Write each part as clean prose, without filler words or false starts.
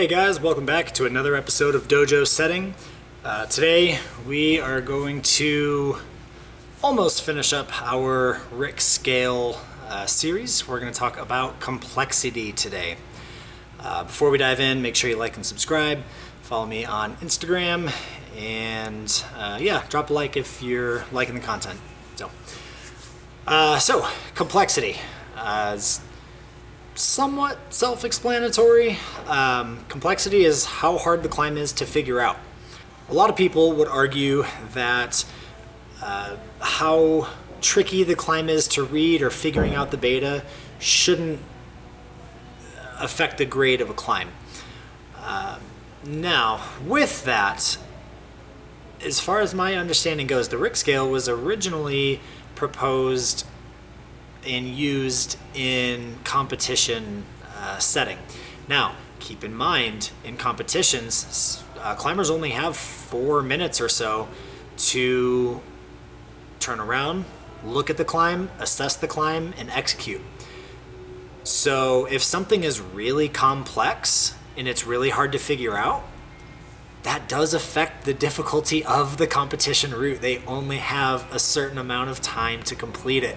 Hey guys, welcome back to another episode of Dojo Setting. Today we are going to almost finish up our Rick Scale series. We're going to talk about complexity today. Before we dive in, make sure you like and subscribe. Follow me on Instagram, and drop a like if you're liking the content. So complexity. Is somewhat self-explanatory. Complexity is how hard the climb is to figure out. A lot of people would argue that how tricky the climb is to read or figuring out the beta shouldn't affect the grade of a climb. Now, with that, as far as my understanding goes, the Rick scale was originally proposed and used in competition setting. Now, keep in mind, in competitions, climbers only have 4 minutes or so to turn around, look at the climb, assess the climb, and execute. So if something is really complex and it's really hard to figure out, that does affect the difficulty of the competition route. They only have a certain amount of time to complete it.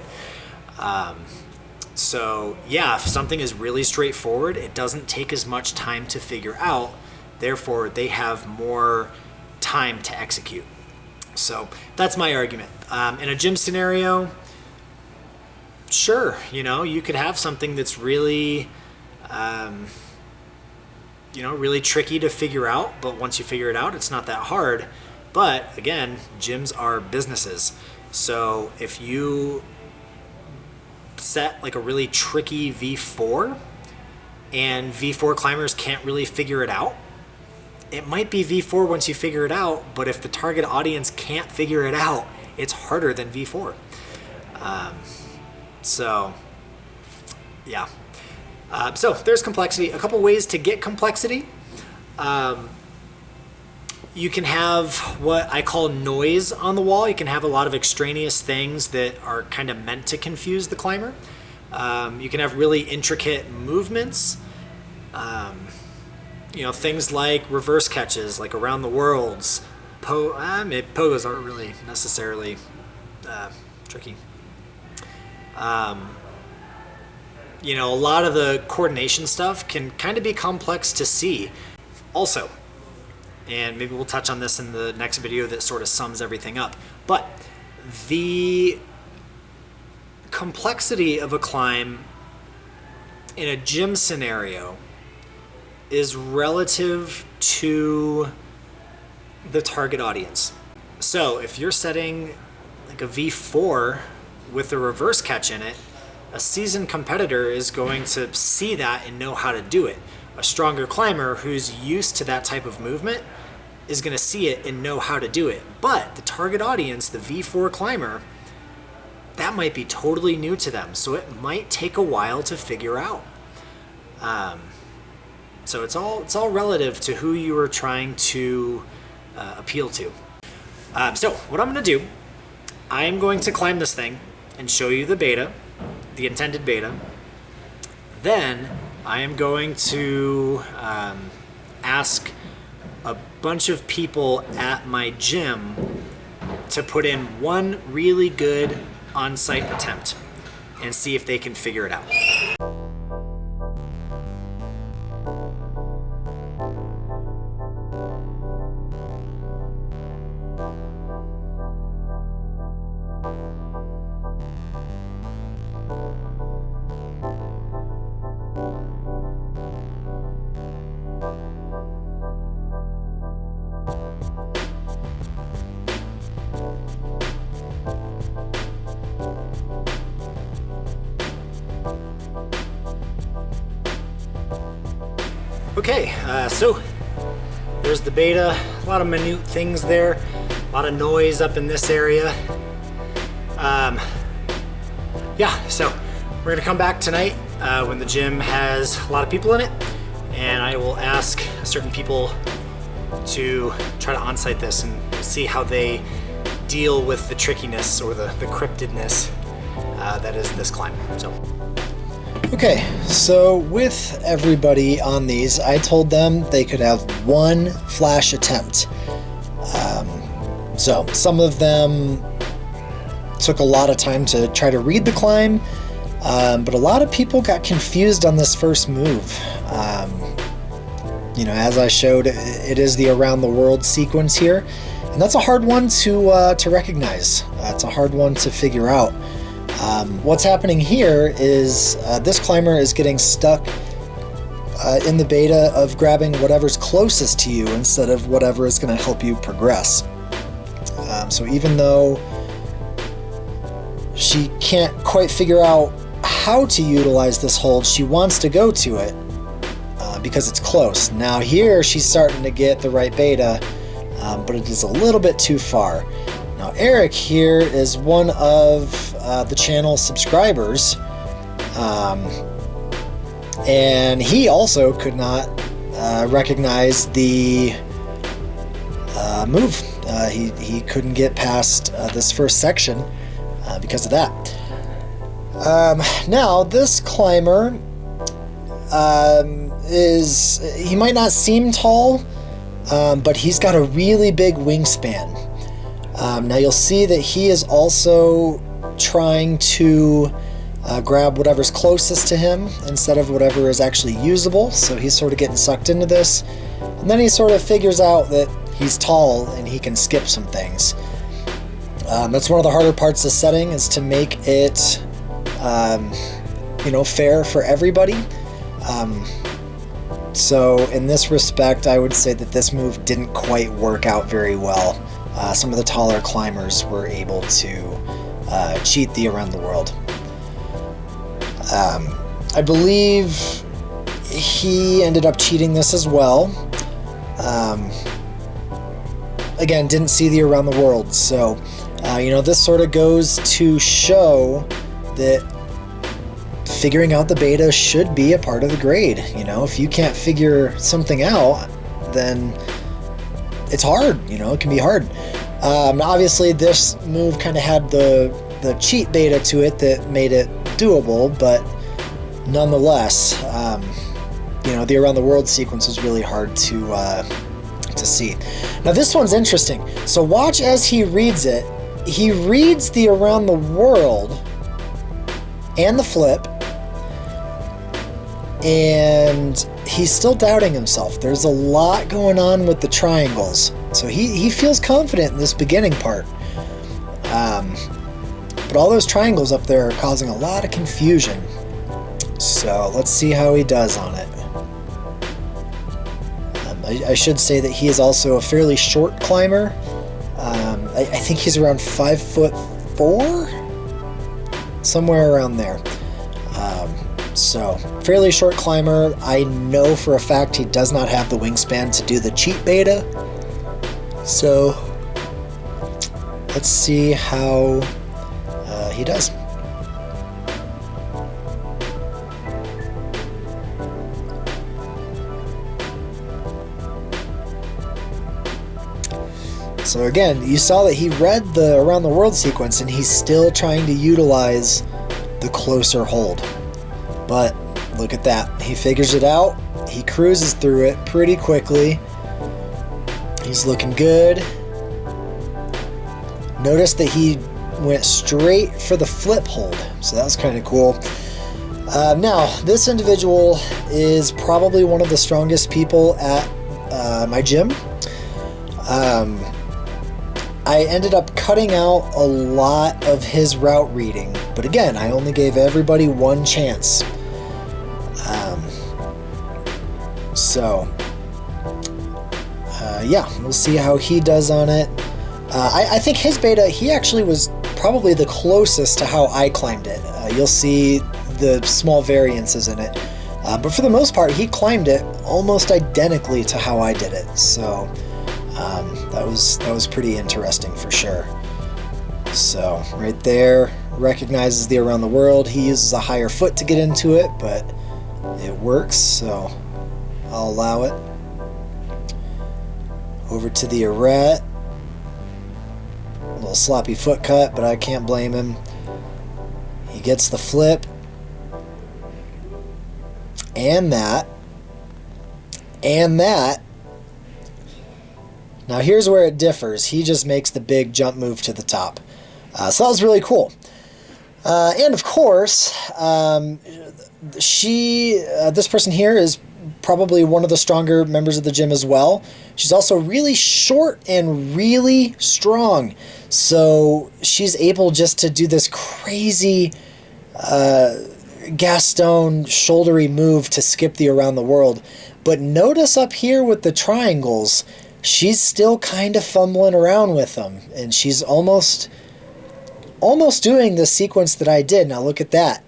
If something is really straightforward, it doesn't take as much time to figure out. Therefore, they have more time to execute. So that's my argument. In a gym scenario, sure, you could have something that's really, really tricky to figure out. But once you figure it out, it's not that hard. But again, gyms are businesses. So if you set like a really tricky V4 and V4 climbers can't really figure it out, it might be V4 once you figure it out, but if the target audience can't figure it out, it's harder than V4. So there's complexity. A couple ways to get complexity. You can have what I call noise on the wall. You can have a lot of extraneous things that are kind of meant to confuse the climber. You can have really intricate movements. Things like reverse catches, like around the worlds. Pogos aren't really necessarily tricky. A lot of the coordination stuff can kind of be complex to see. Also, and maybe we'll touch on this in the next video that sort of sums everything up, but the complexity of a climb in a gym scenario is relative to the target audience. So if you're setting like a V4 with a reverse catch in it, a seasoned competitor is going to see that and know how to do it. A stronger climber who's used to that type of movement is going to see it and know how to do it. But the target audience, the V4 climber, that might be totally new to them. So it might take a while to figure out. So it's all relative to who you are trying to appeal to. So what I'm going to do, I'm going to climb this thing and show you the beta, the intended beta. Then I am going to ask a bunch of people at my gym to put in one really good on-site attempt and see if they can figure it out. Okay, so there's the beta. A lot of minute things there, a lot of noise up in this area. So we're gonna come back tonight when the gym has a lot of people in it, and I will ask certain people to try to on-site this and see how they deal with the trickiness or the cryptidness that is this climb. So Okay, so with everybody on these, I told them they could have one flash attempt. So some of them took a lot of time to try to read the climb, but a lot of people got confused on this first move. As I showed, it is the around the world sequence here, and that's a hard one to recognize. It's a hard one to figure out. What's happening here is this climber is getting stuck in the beta of grabbing whatever's closest to you instead of whatever is going to help you progress. So even though she can't quite figure out how to utilize this hold, she wants to go to it because it's close. Now here she's starting to get the right beta, but it is a little bit too far. Now Eric here is one of the channel subscribers, and he also could not recognize the move. He couldn't get past this first section because of that. Now this climber he might not seem tall, but he's got a really big wingspan. Now you'll see that he is also trying to grab whatever's closest to him instead of whatever is actually usable, so he's sort of getting sucked into this, and then he sort of figures out that he's tall and he can skip some things. That's one of the harder parts of setting, is to make it fair for everybody. So in this respect, I would say that this move didn't quite work out very well. Some of the taller climbers were able to cheat the around the world. I believe he ended up cheating this as well. Again, didn't see the around the world, so this sort of goes to show that figuring out the beta should be a part of the grade. If you can't figure something out, then it's hard. It can be hard. Obviously this move kind of had the cheat beta to it that made it doable, but nonetheless, the around the world sequence was really hard to see. Now this one's interesting. So watch as he reads it. He reads the around the world and the flip, and he's still doubting himself. There's a lot going on with the triangles, so he feels confident in this beginning part, but all those triangles up there are causing a lot of confusion. So let's see how he does on it. I should say that he is also a fairly short climber. I think he's around 5'4", somewhere around there. So fairly short climber. I know for a fact he does not have the wingspan to do the cheat beta. So let's see how he does. So again, you saw that he read the around the world sequence and he's still trying to utilize the closer hold. But look at that. He figures it out. He cruises through it pretty quickly. He's looking good. Notice that he went straight for the flip hold. So that was kind of cool. Now, this individual is probably one of the strongest people at my gym. I ended up cutting out a lot of his route reading, but again, I only gave everybody one chance. Yeah, we'll see how he does on it. I think his beta, he actually was probably the closest to how I climbed it. You'll see the small variances in it. But for the most part, he climbed it almost identically to how I did it. So that was pretty interesting for sure. So right there, recognizes the around the world. He uses a higher foot to get into it, but it works, so I'll allow it. Over to the arete. A little sloppy foot cut, but I can't blame him. He gets the flip. and that, and that. Now here's where it differs. He just makes the big jump move to the top. So that was really cool. And of course, this person here is probably one of the stronger members of the gym as well. She's also really short and really strong. So she's able just to do this crazy Gaston shouldery move to skip the around the world. But notice up here with the triangles, she's still kind of fumbling around with them. And she's almost doing the sequence that I did. Now look at that.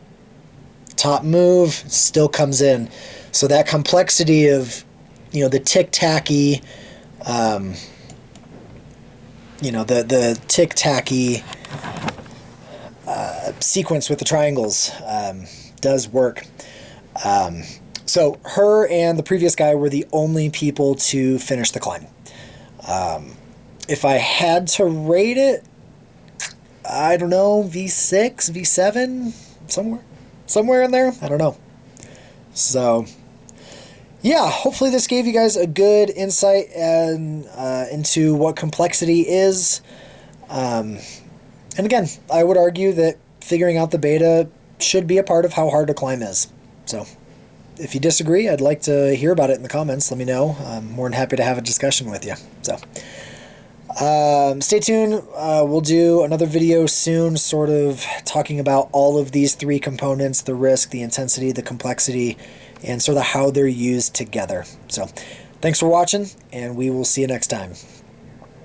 Top move still comes in. So that complexity of, the tic-tacky, the tic-tacky sequence with the triangles does work. So her and the previous guy were the only people to finish the climb. If I had to rate it, I don't know, V6, V7, somewhere in there. I don't know. So, yeah, hopefully this gave you guys a good insight into what complexity is. And again, I would argue that figuring out the beta should be a part of how hard to climb is. So, if you disagree, I'd like to hear about it in the comments. Let me know. I'm more than happy to have a discussion with you. So, stay tuned. We'll do another video soon, sort of talking about all of these three components: the risk, the intensity, the complexity, and sort of how they're used together. So, thanks for watching, and we will see you next time.